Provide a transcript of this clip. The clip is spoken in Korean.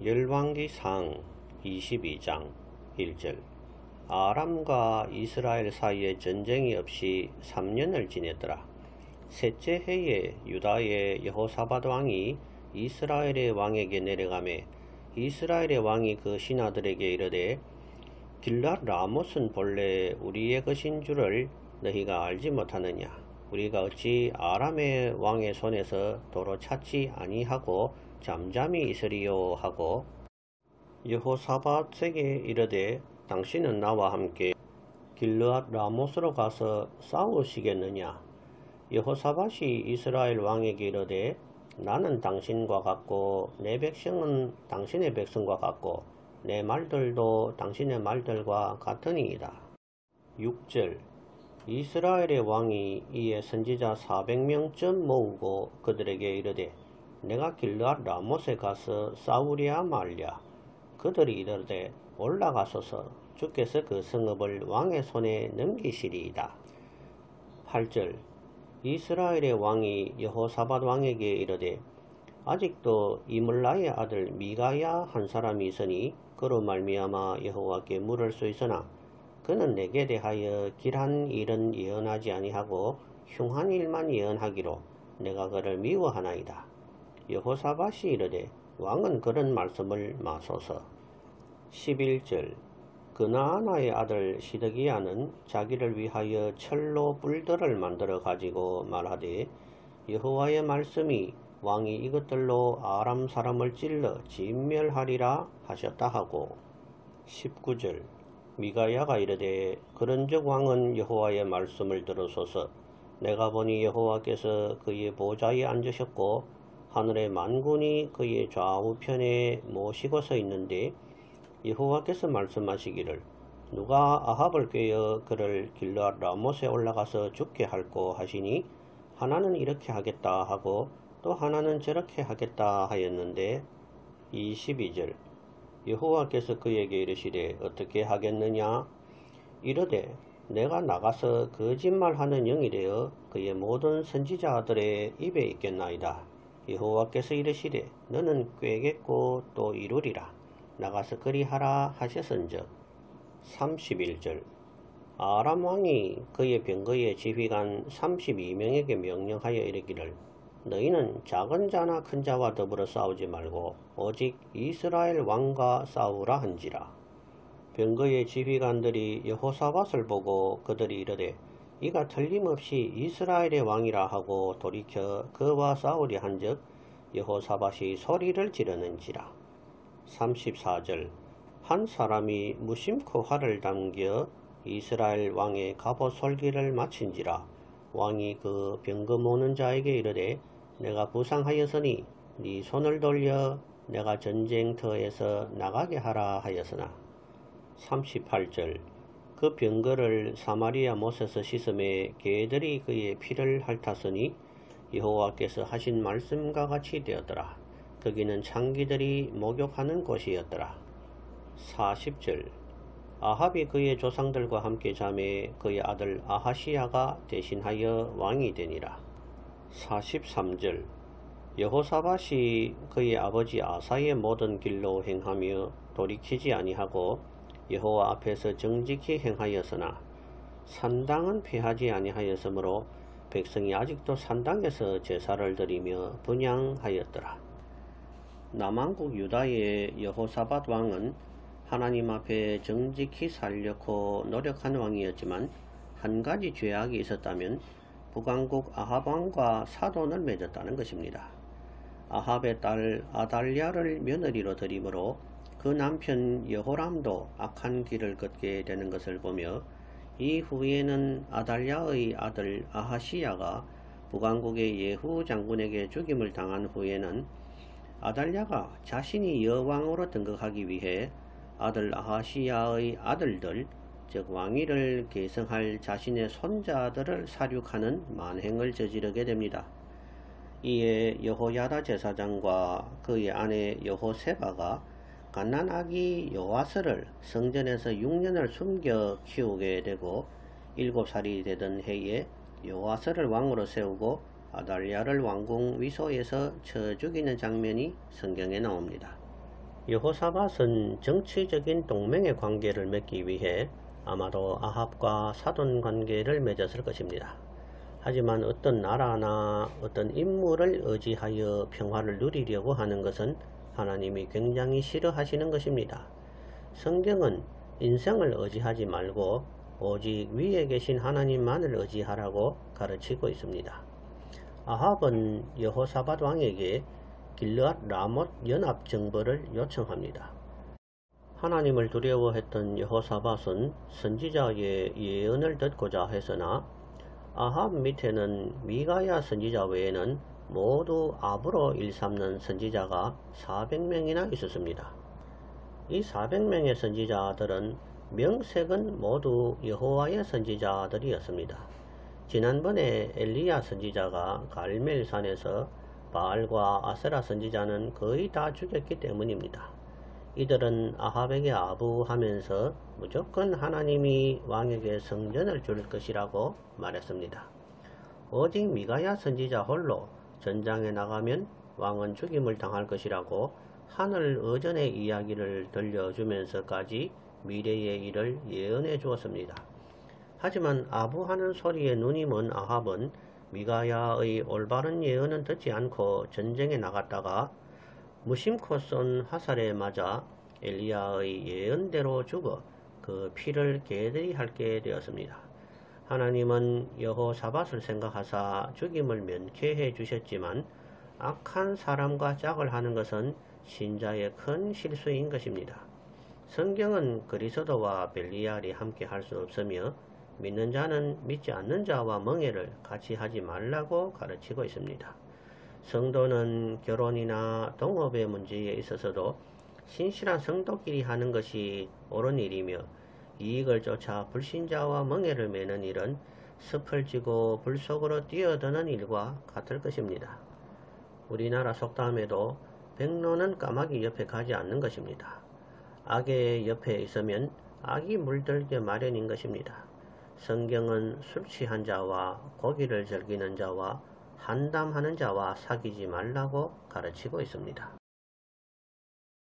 열왕기상 22장 1절. 아람과 이스라엘 사이에 전쟁이 없이 3년을 지냈더라. 셋째 해에 유다의 여호사밧 왕이 이스라엘의 왕에게 내려가매 이스라엘의 왕이 그 신하들에게 이르되 길랏 라못은 본래 우리의 것인 줄을 너희가 알지 못하느냐. 우리가 어찌 아람의 왕의 손에서 도로 찾지 아니하고 잠잠히 있으리요 하고 여호사밧에게 이르되 당신은 나와 함께 길르앗 라못으로 가서 싸우시겠느냐. 여호사밧이 이스라엘 왕에게 이르되 나는 당신과 같고 내 백성은 당신의 백성과 같고 내 말들도 당신의 말들과 같으니이다. 6절. 이스라엘의 왕이 이에 선지자 400명쯤 모으고 그들에게 이르되 내가 길르앗 라못에 가서 싸우랴 말랴. 그들이 이르되 올라가소서. 주께서 그 성읍을 왕의 손에 넘기시리이다. 8절. 이스라엘의 왕이 여호사밧 왕에게 이르되 아직도 이물라의 아들 미가야 한 사람이 있으니 그로 말미암아 여호와께 물을 수 있으나 그는 내게 대하여 길한 일은 예언하지 아니하고 흉한 일만 예언하기로 내가 그를 미워하나이다. 여호사밧이 이르되 왕은 그런 말씀을 마소서. 11절. 그나아나의 아들 시드기야는 자기를 위하여 철로 뿔들을 만들어 가지고 말하되 여호와의 말씀이 왕이 이것들로 아람 사람을 찔러 진멸하리라 하셨다 하고. 19절. 미가야가 이르되 그런즉 왕은 여호와의 말씀을 들으소서. 내가 보니 여호와께서 그의 보좌에 앉으셨고 하늘의 만군이 그의 좌우편에 모시고 서 있는데 여호와께서 말씀하시기를 누가 아합을 꾀어 그를 길르앗 라못에 올라가서 죽게 할꼬 하시니 하나는 이렇게 하겠다 하고 또 하나는 저렇게 하겠다 하였는데. 22절. 여호와께서 그에게 이르시되 어떻게 하겠느냐. 이르되 내가 나가서 거짓말하는 영이 되어 그의 모든 선지자들의 입에 있겠나이다. 여호와께서 이르시되 너는 꾀겠고 또 이루리라. 나가서 그리하라 하셨은즉. 31절. 아람 왕이 그의 병거의 지휘관 32명에게 명령하여 이르기를 너희는 작은 자나 큰 자와 더불어 싸우지 말고 오직 이스라엘 왕과 싸우라 한지라. 병거의 지휘관들이 여호사밧을 보고 그들이 이르되 이가 틀림없이 이스라엘의 왕이라 하고 돌이켜 그와 싸우려 한즉 여호사밧이 소리를 지르는지라. 34절. 한 사람이 무심코 활을 당겨 이스라엘 왕의 갑옷 솔기를 마친지라. 왕이 그 병거 모는 자에게 이르되 내가 부상하였으니 네 손을 돌려 내가 전쟁터에서 나가게 하라 하였으나. 38절. 그 병거를 사마리아 못에서 씻음에 개들이 그의 피를 핥았으니 여호와께서 하신 말씀과 같이 되었더라. 거기는 창기들이 목욕하는 곳이었더라. 40절. 아합이 그의 조상들과 함께 잠에 그의 아들 아하시야가 대신하여 왕이 되니라. 43절. 여호사밧이 그의 아버지 아사의 모든 길로 행하며 돌이키지 아니하고 여호와 앞에서 정직히 행하였으나 산당은 폐하지 아니하였으므로 백성이 아직도 산당에서 제사를 드리며 분향하였더라. 남왕국 유다의 여호사밧 왕은 하나님 앞에 정직히 살려고 노력한 왕이었지만 한 가지 죄악이 있었다면 북왕국 아합 왕과 사돈을 맺었다는 것입니다. 아합의 딸 아달랴를 며느리로 들이므로 그 남편 여호람도 악한 길을 걷게 되는 것을 보며 이후에는 아달랴의 아들 아하시야가 북왕국의 예후 장군에게 죽임을 당한 후에는 아달랴가 자신이 여왕으로 등극하기 위해 아들 아하시야의 아들들 즉 왕위를 계승할 자신의 손자들을 살육하는 만행을 저지르게 됩니다. 이에 여호야다 제사장과 그의 아내 여호세바가 갓난 아기 요아스를 성전에서 6년을 숨겨 키우게 되고 7살이 되던 해에 요아스를 왕으로 세우고 아달랴를 왕궁 위소에서 쳐 죽이는 장면이 성경에 나옵니다. 여호사밧은 정치적인 동맹의 관계를 맺기 위해 아마도 아합과 사돈 관계를 맺었을 것입니다. 하지만 어떤 나라나 어떤 인물을 의지하여 평화를 누리려고 하는 것은 하나님이 굉장히 싫어하시는 것입니다. 성경은 인생을 의지하지 말고 오직 위에 계신 하나님만을 의지하라고 가르치고 있습니다. 아합은 여호사밧 왕에게 길르앗 라못 연합 정벌을 요청합니다. 하나님을 두려워했던 여호사밧은 선지자의 예언을 듣고자 했으나 아합 밑에는 미가야 선지자 외에는 모두 압으로 일삼는 선지자가 400명이나 있었습니다. 이 400명의 선지자들은 명색은 모두 여호와의 선지자들이었습니다. 지난번에 엘리야 선지자가 갈멜산에서 바알과 아세라 선지자는 거의 다 죽였기 때문입니다. 이들은 아합에게 아부하면서 무조건 하나님이 왕에게 성전을 줄 것이라고 말했습니다. 오직 미가야 선지자 홀로 전장에 나가면 왕은 죽임을 당할 것이라고 하늘 의전의 이야기를 들려주면서까지 미래의 일을 예언해 주었습니다. 하지만 아부하는 소리에 눈이 먼 아합은 미가야의 올바른 예언은 듣지 않고 전쟁에 나갔다가 무심코 쏜 화살에 맞아 엘리야의 예언대로 죽어 그 피를 개들이 핥게 되었습니다. 하나님은 여호사밧을 생각하사 죽임을 면케해 주셨지만 악한 사람과 짝을 하는 것은 신자의 큰 실수인 것입니다. 성경은 그리스도와 벨리알이 함께 할 수 없으며 믿는 자는 믿지 않는 자와 멍해를 같이 하지 말라고 가르치고 있습니다. 성도는 결혼이나 동업의 문제에 있어서도 신실한 성도끼리 하는 것이 옳은 일이며 이익을 쫓아 불신자와 멍해를 매는 일은 습을 지고 불 속으로 뛰어드는 일과 같을 것입니다. 우리나라 속담에도 백로는 까마귀 옆에 가지 않는 것입니다. 악의 옆에 있으면 악이 물들게 마련인 것입니다. 성경은 술 취한 자와 고기를 즐기는 자와 한담하는 자와 사귀지 말라고 가르치고 있습니다.